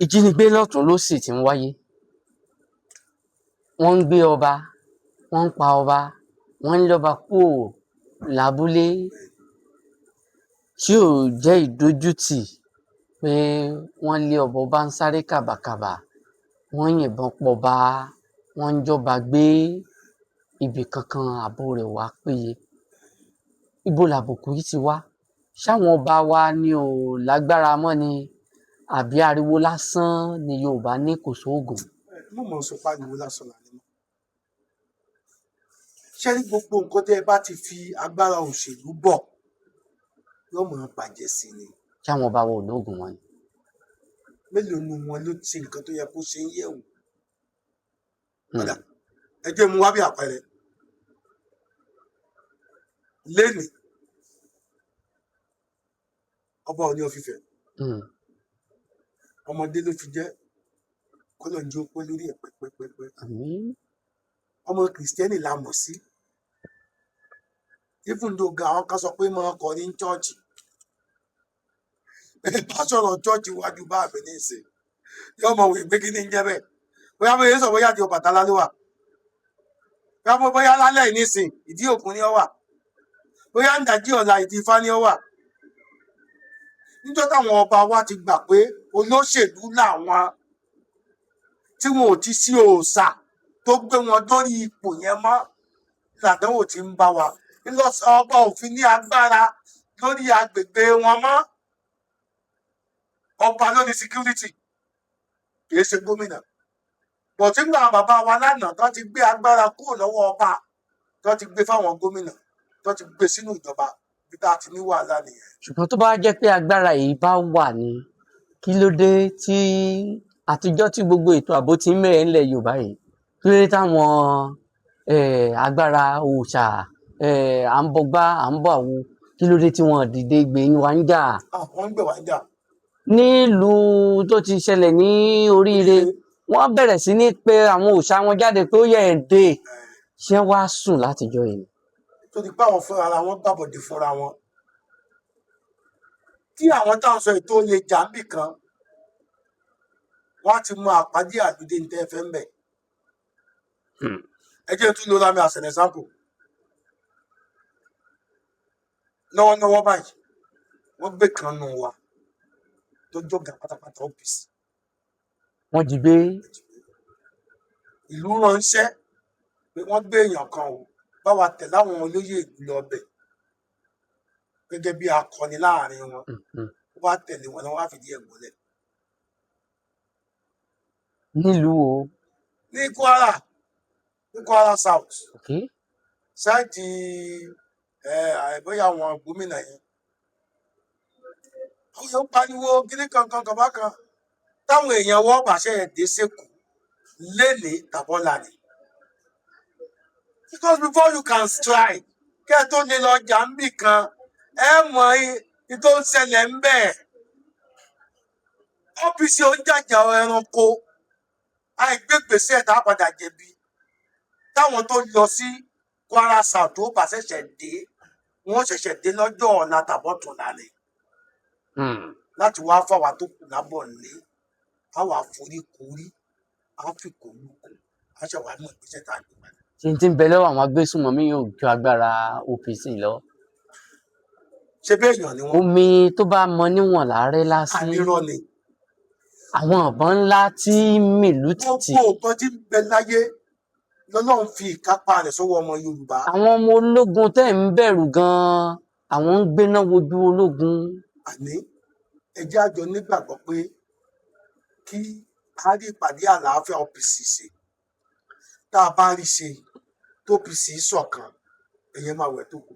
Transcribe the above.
ìjínigbé lọ́tùn lósì ti ń wáyé. Wọ́n ń gbé ọba, wọ́n ń pa ọba, wọ́n ń lọ́ba kúrò lábúlé, tí ò jẹ́ ìdójútì pé wọ́n lé ọba, ọba ń sáré kàbàkàbà, wọ́n ń yìnbọn pọba, wọ́n ń jọba gbé, ibì kankan ààbò rẹ̀ wá péye. Ibo làbùkù yìí ti wá? Ṣáwọn ọba wa ni ò lágbára mọ́ ni, àbí ariwo lásán ni Yorùbá ní kò sóògùn? Mo mọ̀ sọ pé ariwo lásán là ní mọ́. Ṣé ní gbogbo nǹkan tẹ́ ẹ bá ti fi agbára òṣèlú bọ̀ yóò mọ̀ bàjẹ́ sí ni? Ṣáwọn ọba wa ò lóògùn wọn ni? Mélòó nu wọn ló ṣe nǹkan tó yẹ kó ṣe ń yẹ̀wò? Padà ẹ jẹ́ mu wá bí àpẹẹrẹ. Lénìí ọba Ọọ̀ni of Ifẹ̀ ọmọdé ló fi jẹ́, kọ́lọ̀ ń jẹ́ ó pẹ́ lórí ẹ̀ pẹ́pẹ́pẹ́. Ọmọ kìrìsìtẹ́nì la mọ̀ sí. Even though àwọn kan sọ pé máa kọrin ní chọ́ọ̀chì, bá sọ̀rọ̀ chọ́ọ̀chì wájú bá àbẹ̀ ní ìsìn yóò mọ̀ wí pé kí ni ń jẹ́ bẹ́ẹ̀. Bóyá bóyá sọ bóyá di Ọbàtálá ló wà, bóyá bóyá lálẹ́ nísìn ìdí Ògún ni ó wà, bóyá ń dàjí ọ̀la ìdí Ifá ni ó wà. Níjọ́ táwọn ọba wa ti gbà pé olóṣèlú làwọn, tí wọn ò ti sí òòṣà tó gbé wọn dórí ipò yẹn mọ́, làdánwò ti ń bá wa. Ńlọsọ ọba òfin ní agbára lórí agbègbè wọn mọ́. Ọba ló ní security, kìí ṣe gómìnà. Bọ̀ tí gbà bàbá wa lánàá tó ti gbé agbára kúrò lọ́wọ́ ọba, tó ti gbé fáwọn gómìnà, tó ti gbé sínú ìjọba, bí tá a ti ní wàhálà nìyẹn. Ṣùgbọ́n tó bá jẹ́ pé agbára yìí bá wà ní, kí ló dé tí àtijọ́ tí gbogbo ètò ààbò ti ń mẹ́rẹ̀ ńlẹ̀ Yorùbá yìí, kí ló dé táwọn agbára òòṣà, à ń bọgbá, à ń bọ àwo, kí ló dé tí wọ́n dìde gbé yín wá ń jà? Wọ́n ń gbé wá ń jà. Nílùú tó ti ṣẹlẹ̀ ní Oríire, wọ́n bẹ̀rẹ̀ sí ní pé àwọn òòṣà wọn jáde pé ó yẹ ẹ̀ dé, ṣé wàá sùn látijọ́ yìí? Torí pé àwọn fúnra ara wọn gbàbọ̀dé fúnra wọn. Tí àwọn táwọn sọ ètò lè jà ń bì kan, wọ́n á ti mọ àpàdé àdúdé ní tẹ́ fẹ́ ń bẹ̀. Ẹ jẹ́ tún lo Lámì as an example. Lọ́wọ́lọ́wọ́ báyìí, wọ́n gbé kan nù wa tó jọ̀gá pátápátá ọ́fíìsì. Wọ́n jí gbé. Ìlú ránṣẹ́ pé wọ́n gbé èèyàn kan o, bá wa tẹ̀ láwọn olóyè ìlú lọ bẹ̀ gẹ́gẹ́ bí akọni láàrin wọn. Wọ́n wá tẹ̀lé wọn, wọ́n wá fìdí ẹ̀ múlẹ̀. Nílùú o? Ní Kwara South. Sáìdì bóyá àwọn gómìnà yẹn. Àwọn èèyàn pariwo kíní kankan kọ̀bákan. Táwọn èèyàn wọ́n pàṣẹ dé sẹ́kù lénìí tàbọ́là ni. Because before you can strike, kẹ́ ẹ tó lè lọ jà ń bì kan, ẹ mọ̀ ìtò ń ṣẹlẹ̀ ń bẹ̀. ọ́fíìsì oúnjàjà ẹranko àìgbégbèsè tá a padà jẹ̀bi. Táwọn tó lọ sí Kwara South tó bá ṣẹ̀ṣẹ̀ dé, wọ́n ṣẹ̀ṣẹ̀ dé lọ́jọ́ ọ̀la tàbọ̀tún lálẹ́. Láti wá fáwa tó kù lábọ̀ nílé, á wà forí korí, á fi kò lùkù, á ṣẹ̀wá mọ̀ ìgbésẹ̀ tá a gbé padà. Ṣé tí ń bẹ lọ́wọ́ àwọn agbésùnmọ̀mí yóò ju agbára OPC lọ? Ṣé bẹ́ẹ̀ èèyàn ni wọ́n? Omi tó bá mọ níwọ̀n láàrẹ́ lásì. Ànírọ́ ni. Àwọn ọ̀bọ̀n ńlá tí mìlú títì. Gbogbo nǹkan tí ń bẹ láyé lọ́lọ́run fi ìkápá rẹ̀ sọ́wọ́ ọmọ Yorùbá. Àwọn ọmọ ológun tẹ́ ń bẹ̀rù gan-an, àwọn ń gbéná wojú ológun. Àní ẹjẹ́ àjọ nígbàgbọ́ pé kí a rí ìpàdé àlàáfíà OPC ṣe. Tá a bá rí ṣe tó OPC ṣọ̀kan, ẹ̀yẹ máa wẹ̀ tó kù.